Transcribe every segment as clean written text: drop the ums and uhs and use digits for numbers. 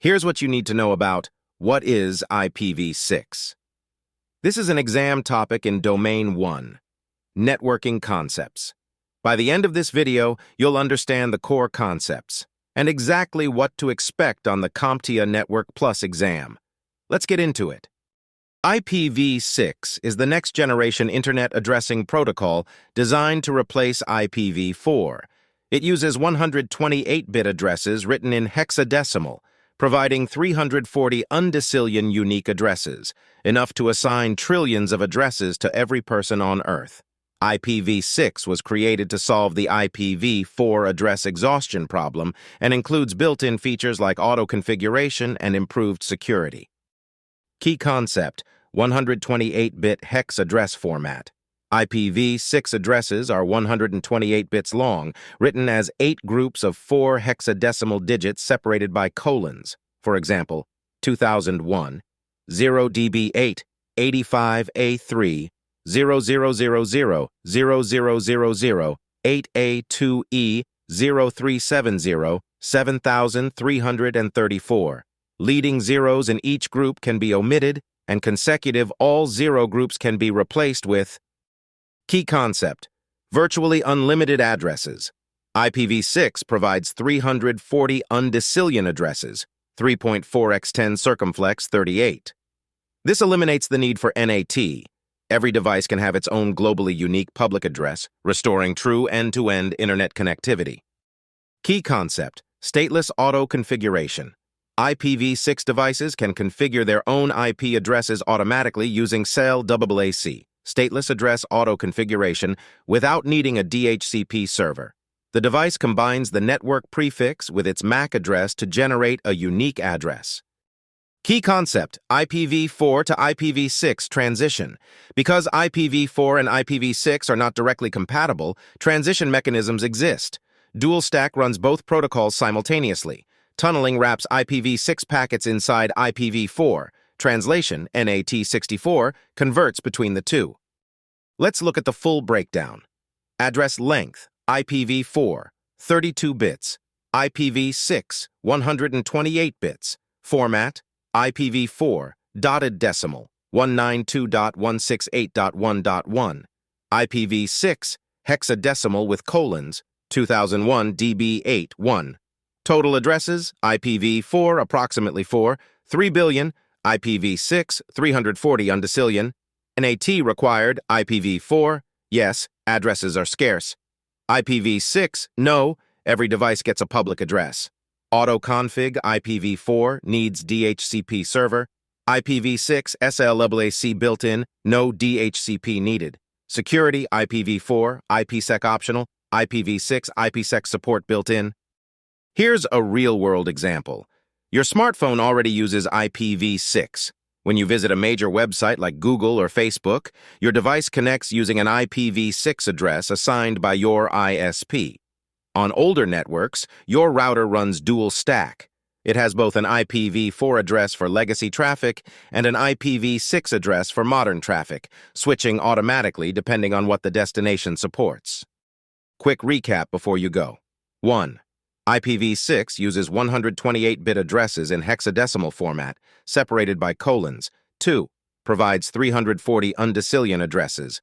Here's what you need to know about what is IPv6. This is an exam topic in Domain 1, Networking Concepts. By the end of this video, you'll understand the core concepts and exactly what to expect on the CompTIA Network Plus exam. Let's get into it. IPv6 is the next-generation Internet addressing protocol designed to replace IPv4. It uses 128-bit addresses written in hexadecimal, providing 340 undecillion unique addresses, enough to assign trillions of addresses to every person on Earth. IPv6 was created to solve the IPv4 address exhaustion problem and includes built-in features like auto-configuration and improved security. Key concept: 128-bit hex address format. IPv6 addresses are 128 bits long, written as 8 groups of 4 hexadecimal digits separated by colons. For example, 2001, 0db8, 85A3, 0000, 0000, 8A2E, 0370, 7334. Leading zeros in each group can be omitted, and consecutive all-zero groups can be replaced with. Key concept: virtually unlimited addresses. IPv6 provides 340 undecillion addresses, 3.4x10 circumflex 38. This eliminates the need for NAT. Every device can have its own globally unique public address, restoring true end-to-end internet connectivity. Key concept: stateless auto-configuration. IPv6 devices can configure their own IP addresses automatically using SAAC, Stateless Address Auto-Configuration, without needing a DHCP server. The device combines the network prefix with its MAC address to generate a unique address. Key concept: IPv4 to IPv6 transition. Because IPv4 and IPv6 are not directly compatible, transition mechanisms exist. Dual stack runs both protocols simultaneously. Tunneling wraps IPv6 packets inside IPv4. Translation, NAT64, converts between the two. Let's look at the full breakdown. Address length: IPv4, 32 bits. IPv6, 128 bits. Format: IPv4, dotted decimal, 192.168.1.1. IPv6, hexadecimal with colons, 2001 db8 1. Total addresses: IPv4 approximately 3 billion, IPv6 340 undecillion. NAT required: IPv4 yes, addresses are scarce. IPv6 no, every device gets a public address. Auto-config: IPv4 needs DHCP server. IPv6 SAAC built-in, no DHCP needed. Security: IPv4 IPsec optional. IPv6 IPsec support built-in. Here's a real-world example. Your smartphone already uses IPv6. When you visit a major website like Google or Facebook, your device connects using an IPv6 address assigned by your ISP. On older networks, your router runs dual stack. It has both an IPv4 address for legacy traffic and an IPv6 address for modern traffic, switching automatically depending on what the destination supports. Quick recap before you go. 1. IPv6 uses 128-bit addresses in hexadecimal format, separated by colons. 2. Provides 340 undecillion addresses.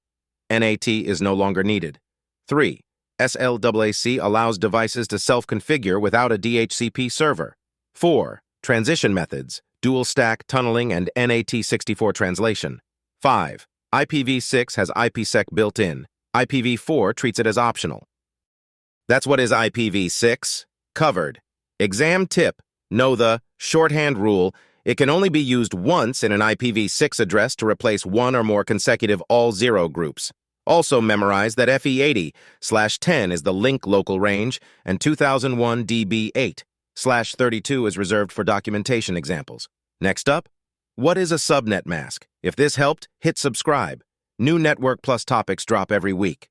NAT is no longer needed. 3. SLAAC allows devices to self-configure without a DHCP server. 4. Transition methods: dual stack, tunneling, and NAT64 translation. 5. IPv6 has IPsec built in. IPv4 treats it as optional. That's what is IPv6. Covered. Exam tip: know the shorthand rule. It can only be used once in an IPv6 address to replace one or more consecutive all-zero groups. Also memorize that FE80/10 is the link local range and 2001 db8/32 is reserved for documentation examples. Next up, what is a subnet mask? If this helped, hit subscribe. New Network Plus topics drop every week.